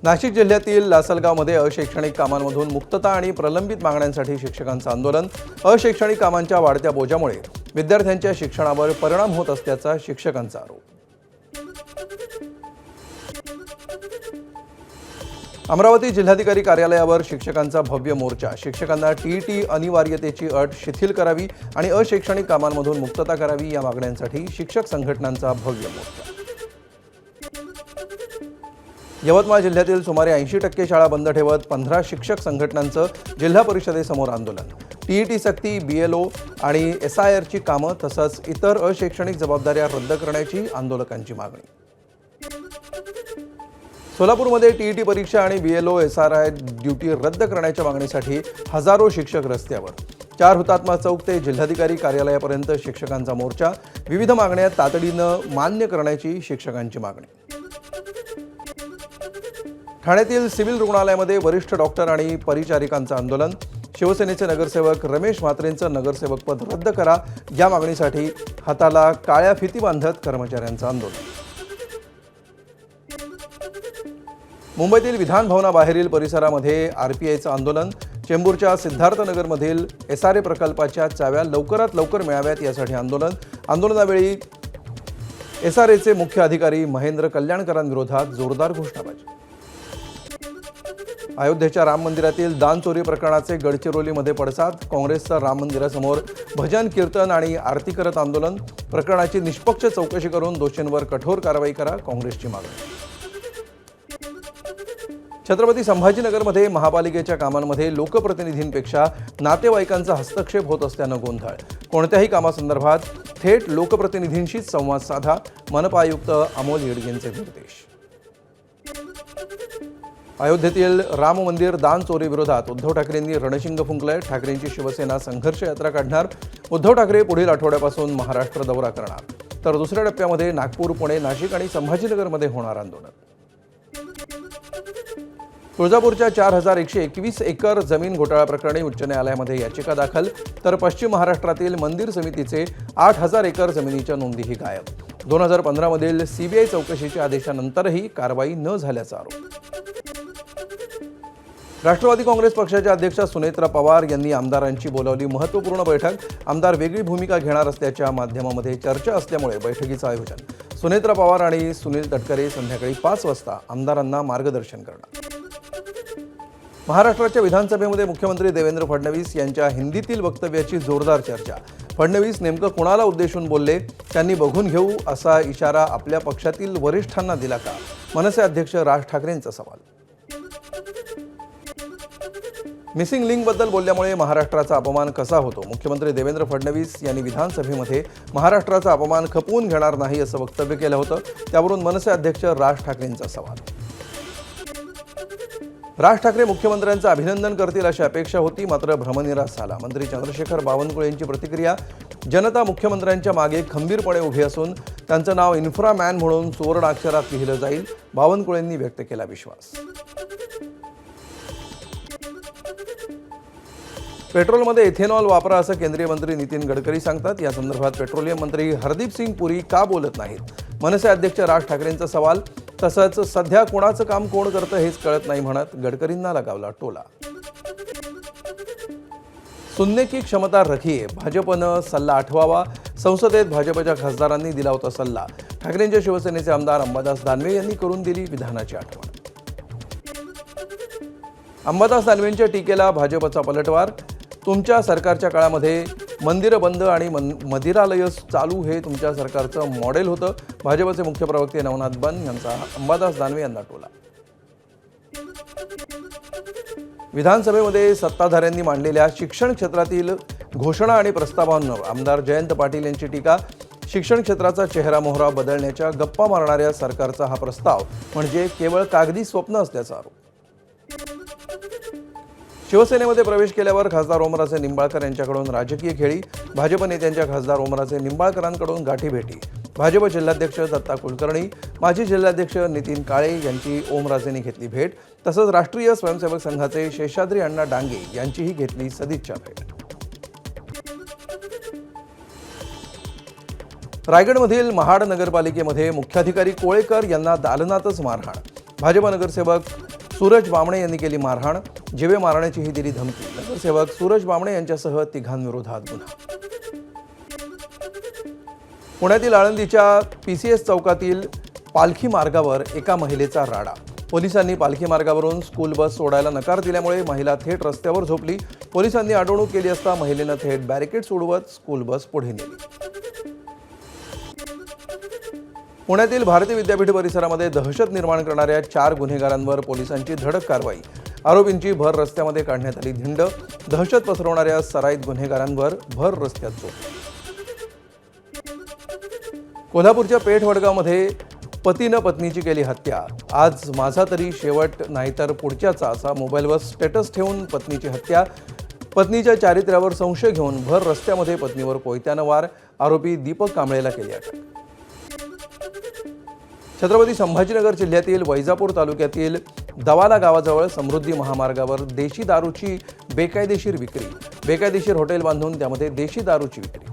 नाशिक जिल्ह्यातील लासलगावमध्ये अशैक्षणिक कामांमधून मुक्तता आणि प्रलंबित मागण्यांसाठी शिक्षकांचं आंदोलन। अशैक्षणिक कामांच्या वाढत्या बोजामुळे विद्यार्थ्यांच्या शिक्षणावर परिणाम होत असल्याचा शिक्षकांचा आरोप। अमरावती जिल्हाधिकारी कार्यालयावर शिक्षकांचा भव्य मोर्चा। शिक्षकांना टीईटी अनिवार्यतेची अट शिथिल करावी आणि अशैक्षणिक कामांमधून मुक्तता करावी या मागण्यांसाठी शिक्षक संघटनांचा भव्य मोर्चा। यवतमाळ जिल्ह्यातील सुमारे 80% शाळा बंद ठेवत 15 शिक्षक संघटनांचं जिल्हा परिषदेसमोर आंदोलन। टीईटी सक्ती, बीएलओ आणि एसआयआरची कामं तसंच इतर अशैक्षणिक जबाबदाऱ्या रद्द करण्याची आंदोलकांची मागणी। सोलापूरमध्ये टीईटी परीक्षा आणि बीएलओ एसआरआय ड्युटी रद्द करण्याच्या मागणीसाठी हजारो शिक्षक रस्त्यावर। 4 हुतात्मा चौक ते जिल्हाधिकारी कार्यालयापर्यंत शिक्षकांचा मोर्चा। विविध मागण्या तातडीनं मान्य करण्याची शिक्षकांची मागणी। ठाण्यातील सिव्हिल रुग्णालयामध्ये वरिष्ठ डॉक्टर आणि परिचारिकांचं आंदोलन। शिवसेनेचे नगरसेवक रमेश म्हात्रेंचं नगरसेवकपद रद्द करा या मागणीसाठी हाताला काळ्या फिती बांधत कर्मचाऱ्यांचं आंदोलन। मुंबईतील विधान भवनाबाहेरील परिसरामध्ये आरपीआयचं आंदोलन। चेंबूरच्या सिद्धार्थनगरमधील एसआरए प्रकल्पाच्या चाव्या लवकरात लवकर मिळाव्यात यासाठी आंदोलन। आंदोलनावेळी एसआरएचे मुख्य अधिकारी महेंद्र कल्याणकरांविरोधात जोरदार घोषणाबाजी। अयोध्येच्या राम मंदिरातील दान चोरी प्रकरणाचे गडचिरोलीमध्ये पडसाद। काँग्रेसचं राम मंदिरासमोर भजन कीर्तन आणि आरती करत आंदोलन। प्रकरणाची निष्पक्ष चौकशी करून दोषींवर कठोर कारवाई करा, काँग्रेसची मागणी। छत्रपती संभाजीनगरमध्ये महापालिकेच्या कामांमध्ये लोकप्रतिनिधींपेक्षा नातेवाईकांचा हस्तक्षेप होत असल्यानं गोंधळ। कोणत्याही कामासंदर्भात थेट लोकप्रतिनिधींशीच संवाद साधा, मनपा आयुक्त अमोल येडगेंचे निर्देश। अयोध्येतील राम मंदिर दान चोरी विरोधात उद्धव ठाकरेंनी रणशिंग फुंकलंय। ठाकरेंची शिवसेना संघर्ष यात्रा काढणार। उद्धव ठाकरे पुढील आठवड्यापासून महाराष्ट्र दौरा करणार, तर दुसऱ्या टप्प्यामध्ये नागपूर, पुणे, नाशिक आणि संभाजीनगरमध्ये होणार आंदोलन। तुळजापूरच्या 4121 एकर जमीन घोटाळा प्रकरणी उच्च न्यायालयामध्ये याचिका दाखल, तर पश्चिम महाराष्ट्रातील मंदिर समितीचे 8000 एकर जमिनीच्या नोंदीही गायब। 2015 मधील सीबीआय चौकशीच्या आदेशानंतरही कारवाई न झाल्याचा आरोप। राष्ट्रवादी काँग्रेस पक्षाच्या अध्यक्षा सुनेत्रा पवार यांनी आमदारांची बोलावली महत्त्वपूर्ण बैठक। आमदार वेगळी भूमिका घेणार असल्याच्या माध्यमामध्ये चर्चा असल्यामुळे बैठकीचं आयोजन। सुनेत्रा पवार आणि सुनील तटकरे संध्याकाळी 5 वाजता आमदारांना मार्गदर्शन करणार। महाराष्ट्राच्या विधानसभेमध्ये मुख्यमंत्री देवेंद्र फडणवीस यांच्या हिंदीतील वक्तव्याची जोरदार चर्चा। फडणवीस नेमकं कुणाला उद्देशून बोलले, त्यांनी बघून घेऊ असा इशारा आपल्या पक्षातील वरिष्ठांना दिला का? मनसे अध्यक्ष राज ठाकरेंचा सवाल। मिसिंग लिंकबद्दल बोलल्यामुळे महाराष्ट्राचा अपमान कसा होतो? मुख्यमंत्री देवेंद्र फडणवीस यांनी विधानसभेमध्ये महाराष्ट्राचा अपमान खपवून घेणार नाही असं वक्तव्य केलं होतं। त्यावरून मनसे अध्यक्ष राज ठाकरेंचा सवाल। राज ठाकरे मुख्यमंत्र्यांचं अभिनंदन करतील अशी अपेक्षा होती, मात्र भ्रमनिरास झाला। मंत्री चंद्रशेखर बावनकुळेंची प्रतिक्रिया। जनता मुख्यमंत्र्यांच्या मागे खंबीरपणे उभी असून त्यांचं नाव इन्फ्रामॅन म्हणून सुवर्ण अक्षरात लिहिलं जाईल, बावनकुळेंनी व्यक्त केला विश्वास। पेट्रोलमध्ये इथेनॉल वापरा असं केंद्रीय मंत्री नितीन गडकरी सांगतात। या संदर्भात पेट्रोलियम मंत्री हरदीप सिंग पुरी का बोलत नाहीत? मनसे अध्यक्ष राज ठाकरेंचा सवाल। तसंच सध्या कोणाचं काम कोण करतं हेच कळत नाही म्हणत गडकरींना लगावला टोला। सुनने की क्षमता रखिये, भाजपनं सल्ला आठवावा। संसदेत भाजपच्या खासदारांनी दिला होता सल्ला। ठाकरेंच्या शिवसेनेचे आमदार अंबादास दानवे यांनी करून दिली विधानाची आठवण। अंबादास दानवेंच्या टीकेला भाजपचा पलटवार। तुमच्या सरकारच्या काळामध्ये मंदिरं बंद आणि मंदिरालय चालू हे तुमच्या सरकारचं मॉडेल होतं। भाजपचे मुख्य प्रवक्ते नवनाथ बन यांचा अंबादास दानवे यांना टोला। विधानसभेमध्ये सत्ताधाऱ्यांनी मांडलेल्या शिक्षण क्षेत्रातील घोषणा आणि प्रस्तावांवर आमदार जयंत पाटील यांची टीका। शिक्षण क्षेत्राचा चेहरा मोहरा बदलण्याच्या गप्पा मारणाऱ्या सरकारचा हा प्रस्ताव म्हणजे केवळ कागदी स्वप्न असल्याचा आरोप। शिवसेनेमध्ये प्रवेश केल्यावर खासदार ओमराजे निंबाळकर यांच्याकडून राजकीय खेळी। भाजप नेत्यांच्या खासदार ओमराजे निंबाळकरांकडून गाठीभेटी। भाजप जिल्हाध्यक्ष दत्ता कुलकर्णी, माजी जिल्हाध्यक्ष नितीन काळे यांची ओमराजेंनी घेतली भेट। तसंच राष्ट्रीय स्वयंसेवक संघाचे शेषाद्री अण्णा डांगे यांचीही घेतली सदिच्छा भेट। रायगडमधील महाड नगरपालिकेमध्ये मुख्याधिकारी कोळेकर यांना दालनातच मारहाण। भाजप नगरसेवक सूरज बामणे यांनी केली मारहाण, जीवे मारण्याचीही दिली धमकी. नगरसेवक सूरज बामणे यांच्यासह तिघांविरोधात गुन्हा. पुण्यातील आळंदीच्या PCS चौकातील पालखी मार्गावर एका महिलेचा राडा. पोलिसांनी पालखी मार्गावरून स्कूल बस सोडायला नकार दिल्यामुळे महिला थेट रस्त्यावर झोपली. पोलिसांनी अडवणूक केली असता महिलेनं थेट बॅरिकेड्स उडवत स्कूल बस पुढे नेली. पुण्यातील भारतीय विद्यापीठ परिसरामध्ये दहशत निर्माण करणाऱ्या 4 गुन्हेगारांवर पोलिसांची धडक कारवाई. आरोपींची भर रस्त्यामध्ये काढण्यात आली धिंड. दहशत पसरवणाऱ्या सराईत गुन्हेगारांवर भर रस्त्यात चोख. कोल्हापूरच्या पेठ वडगावमध्ये पतीनं पत्नीची केली हत्या. आज माझा तरी शेवट नाहीतर पुढच्याचा असा मोबाईलवर स्टेटस ठेवून पत्नीची हत्या. पत्नीच्या चारित्र्यावर संशय घेऊन भर रस्त्यामध्ये पत्नीवर कोयत्यानं वार. आरोपी दीपक कांबळेला केली अटक. छत्रपती संभाजीनगर जिल्ह्यातील वैजापूर तालुक्यातील दवाला गावाजवळ समृद्धी महामार्गावर देशी दारूची बेकायदेशीर विक्री. बेकायदेशीर हॉटेल बांधून त्यामध्ये देशी दारूची विक्री.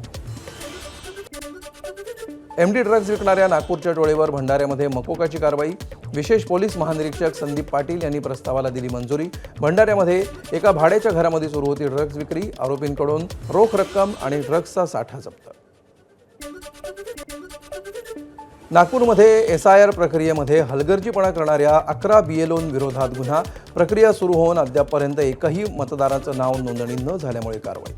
MD ड्रग्ज विकणाऱ्या नागपूरच्या टोळीवर भंडाऱ्यामध्ये मकोकाची कारवाई. विशेष पोलीस महानिरीक्षक संदीप पाटील यांनी प्रस्तावाला दिली मंजुरी. भंडाऱ्यामध्ये एका भाड्याच्या घरामध्ये सुरू होती ड्रग्ज विक्री. आरोपींकडून रोख रक्कम आणि ड्रग्जचा साठा जप्त. नागपूरमध्ये SIR प्रक्रियेमध्ये हलगर्जीपणा करणाऱ्या 11 BLOंविरोधात गुन्हा. प्रक्रिया सुरू होऊन अद्यापपर्यंत एकही मतदाराचं नाव नोंदणी न झाल्यामुळे कारवाई.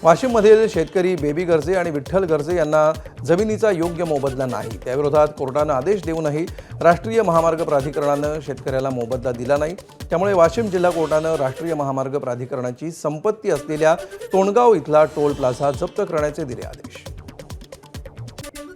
वाशिममधील शेतकरी बेबी गर्जे आणि विठ्ठल गर्जे यांना जमिनीचा योग्य मोबदला नाही. त्याविरोधात कोर्टानं आदेश देऊनही राष्ट्रीय महामार्ग प्राधिकरणानं शेतकऱ्याला मोबदला दिला नाही. त्यामुळे वाशिम जिल्हा कोर्टानं राष्ट्रीय महामार्ग प्राधिकरणाची संपत्ती असलेल्या तोंडगाव इथला टोल प्लाझा जप्त करण्याचे दिले आदेश.